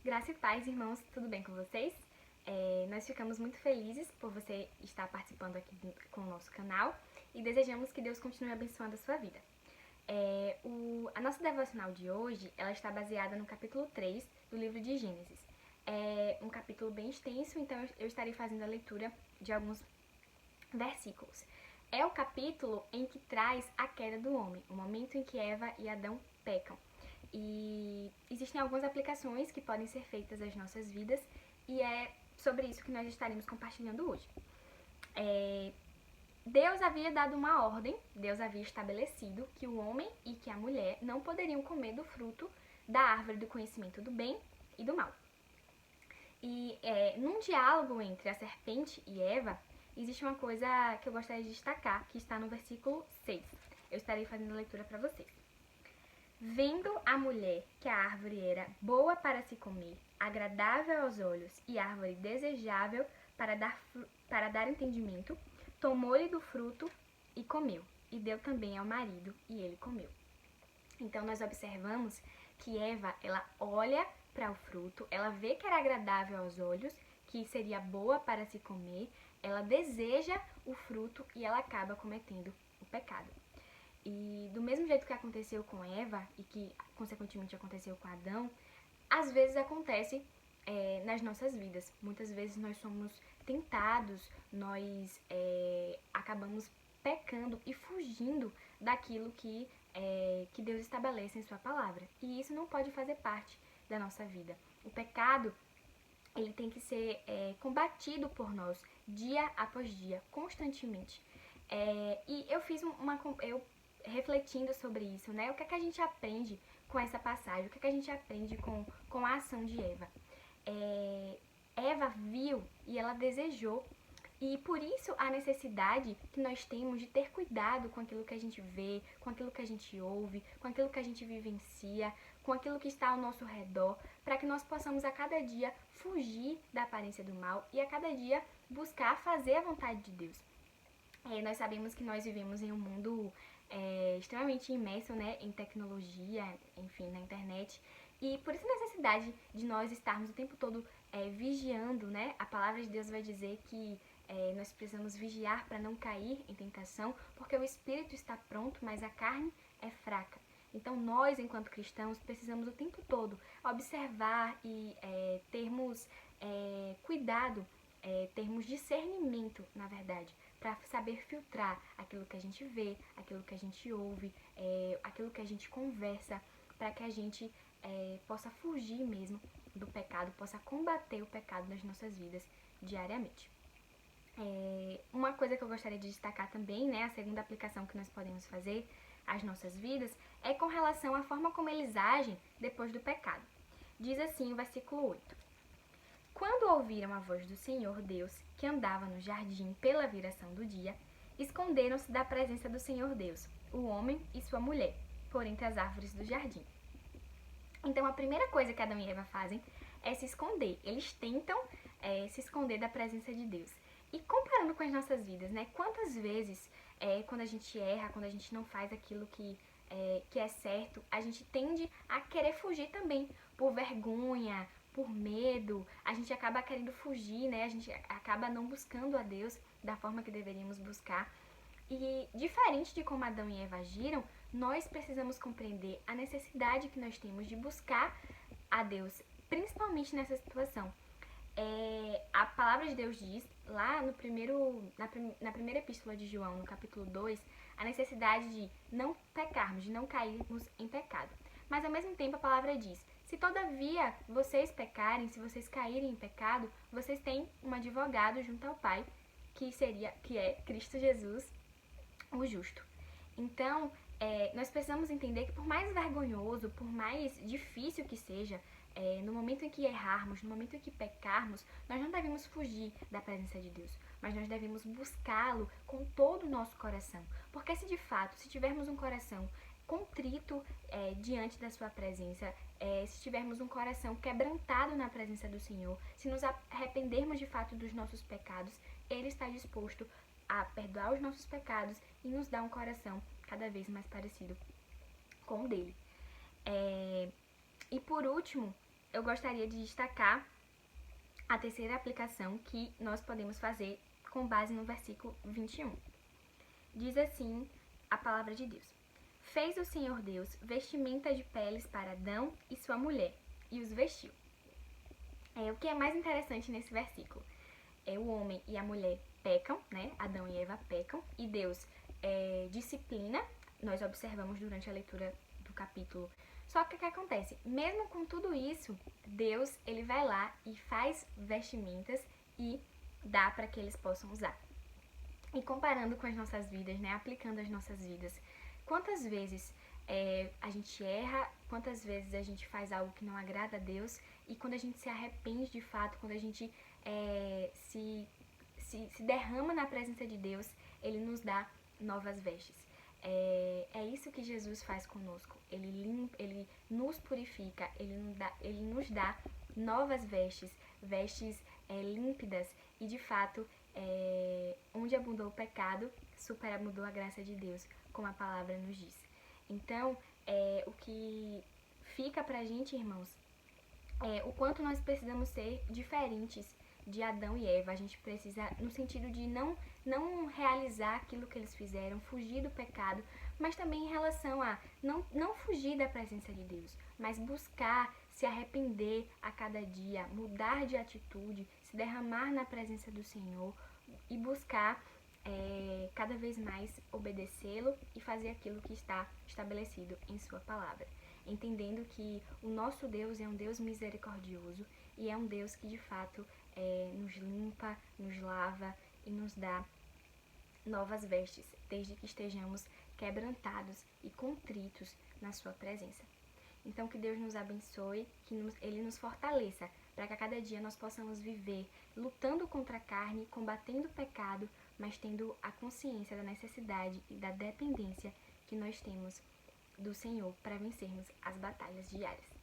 Graça e paz, irmãos, tudo bem com vocês? Nós ficamos muito felizes por você estar participando aqui com o nosso canal e desejamos que Deus continue abençoando a sua vida. A nossa devocional de hoje, ela está baseada no capítulo 3 do livro de Gênesis. É um capítulo bem extenso, então eu estarei fazendo a leitura de alguns versículos. É o capítulo em que traz a queda do homem, o momento em que Eva e Adão pecam. E existem algumas aplicações que podem ser feitas às nossas vidas e é sobre isso que nós estaremos compartilhando hoje. Deus havia dado uma ordem, Deus havia estabelecido que o homem e que a mulher não poderiam comer do fruto da árvore do conhecimento do bem e do mal. E num diálogo entre a serpente e Eva, existe uma coisa que eu gostaria de destacar, que está no versículo 6. Eu estarei fazendo a leitura para vocês. Vendo a mulher que a árvore era boa para se comer, agradável aos olhos e árvore desejável para dar entendimento, tomou-lhe do fruto e comeu, e deu também ao marido, e ele comeu. Então nós observamos que Eva, ela olha para o fruto, ela vê que era agradável aos olhos, que seria boa para se comer, ela deseja o fruto e ela acaba cometendo o pecado. E do mesmo jeito que aconteceu com Eva e que consequentemente aconteceu com Adão, às vezes acontece nas nossas vidas. Muitas vezes nós somos tentados, nós acabamos pecando e fugindo daquilo que Deus estabelece em sua palavra. E isso não pode fazer parte da nossa vida. O pecado, ele tem que ser combatido por nós dia após dia, constantemente. E eu fiz refletindo sobre isso, né? O que é que a gente aprende com essa passagem? O que é que a gente aprende com a ação de Eva? Eva viu e ela desejou. E por isso a necessidade que nós temos de ter cuidado com aquilo que a gente vê, com aquilo que a gente ouve, com aquilo que a gente vivencia, com aquilo que está ao nosso redor, para que nós possamos a cada dia fugir da aparência do mal e a cada dia buscar fazer a vontade de Deus. Nós sabemos que nós vivemos em um mundo extremamente imerso, né, em tecnologia, enfim, na internet. E por isso a necessidade de nós estarmos o tempo todo vigiando, né? A palavra de Deus vai dizer que nós precisamos vigiar para não cair em tentação, porque o espírito está pronto, mas a carne é fraca. Então nós, enquanto cristãos, precisamos o tempo todo observar e termos cuidado, termos discernimento, na verdade, para saber filtrar aquilo que a gente vê, aquilo que a gente ouve, aquilo que a gente conversa, para que a gente possa fugir mesmo do pecado, possa combater o pecado nas nossas vidas diariamente. Uma coisa que eu gostaria de destacar também, né, a segunda aplicação que nós podemos fazer às nossas vidas, é com relação à forma como eles agem depois do pecado. Diz assim o versículo 8. Quando ouviram a voz do Senhor Deus, que andava no jardim pela viração do dia, esconderam-se da presença do Senhor Deus, o homem e sua mulher, por entre as árvores do jardim. Então a primeira coisa que Adão e Eva fazem é se esconder. Eles tentam se esconder da presença de Deus. E comparando com as nossas vidas, né? Quantas vezes, quando a gente erra, quando a gente não faz aquilo que é certo, a gente tende a querer fugir também, por vergonha, por medo, a gente acaba querendo fugir, né? A gente acaba não buscando a Deus da forma que deveríamos buscar. E diferente de como Adão e Eva agiram, nós precisamos compreender a necessidade que nós temos de buscar a Deus, principalmente nessa situação. A palavra de Deus diz, lá no na primeira epístola de João, no capítulo 2, a necessidade de não pecarmos, de não cairmos em pecado. Mas ao mesmo tempo a palavra diz, se todavia vocês pecarem, se vocês caírem em pecado, vocês têm um advogado junto ao Pai, que é Cristo Jesus, o justo. Então, nós precisamos entender que por mais vergonhoso, por mais difícil que seja, no momento em que errarmos, no momento em que pecarmos, nós não devemos fugir da presença de Deus, mas nós devemos buscá-lo com todo o nosso coração. Porque se de fato, se tivermos um coração contrito diante da sua presença, se tivermos um coração quebrantado na presença do Senhor, se nos arrependermos de fato dos nossos pecados, Ele está disposto a perdoar os nossos pecados e nos dar um coração cada vez mais parecido com o dele. E por último, eu gostaria de destacar a terceira aplicação que nós podemos fazer com base no versículo 21. Diz assim a palavra de Deus: Fez o Senhor Deus vestimenta de peles para Adão e sua mulher, e os vestiu. O que é mais interessante nesse versículo? O homem e a mulher pecam, né? Adão e Eva pecam, e Deus disciplina. Nós observamos durante a leitura do capítulo. Só que o que acontece? Mesmo com tudo isso, Deus ele vai lá e faz vestimentas e dá para que eles possam usar. E comparando com as nossas vidas, né? Aplicando as nossas vidas, quantas vezes a gente erra, quantas vezes a gente faz algo que não agrada a Deus, e quando a gente se arrepende de fato, quando a gente se derrama na presença de Deus, Ele nos dá novas vestes. É isso que Jesus faz conosco. Ele nos purifica, Ele nos dá novas vestes, límpidas, e de fato, onde abundou o pecado, superabundou a graça de Deus, como a palavra nos diz. Então, o que fica pra gente, irmãos, o quanto nós precisamos ser diferentes de Adão e Eva. A gente precisa, no sentido de não realizar aquilo que eles fizeram, fugir do pecado, mas também em relação a não fugir da presença de Deus, mas buscar se arrepender a cada dia, mudar de atitude, se derramar na presença do Senhor e buscar cada vez mais obedecê-lo e fazer aquilo que está estabelecido em sua palavra. Entendendo que o nosso Deus é um Deus misericordioso e é um Deus que de fato nos limpa, nos lava e nos dá novas vestes, desde que estejamos quebrantados e contritos na sua presença. Então que Deus nos abençoe, que Ele nos fortaleça, para que a cada dia nós possamos viver lutando contra a carne, combatendo o pecado, mas tendo a consciência da necessidade e da dependência que nós temos do Senhor para vencermos as batalhas diárias.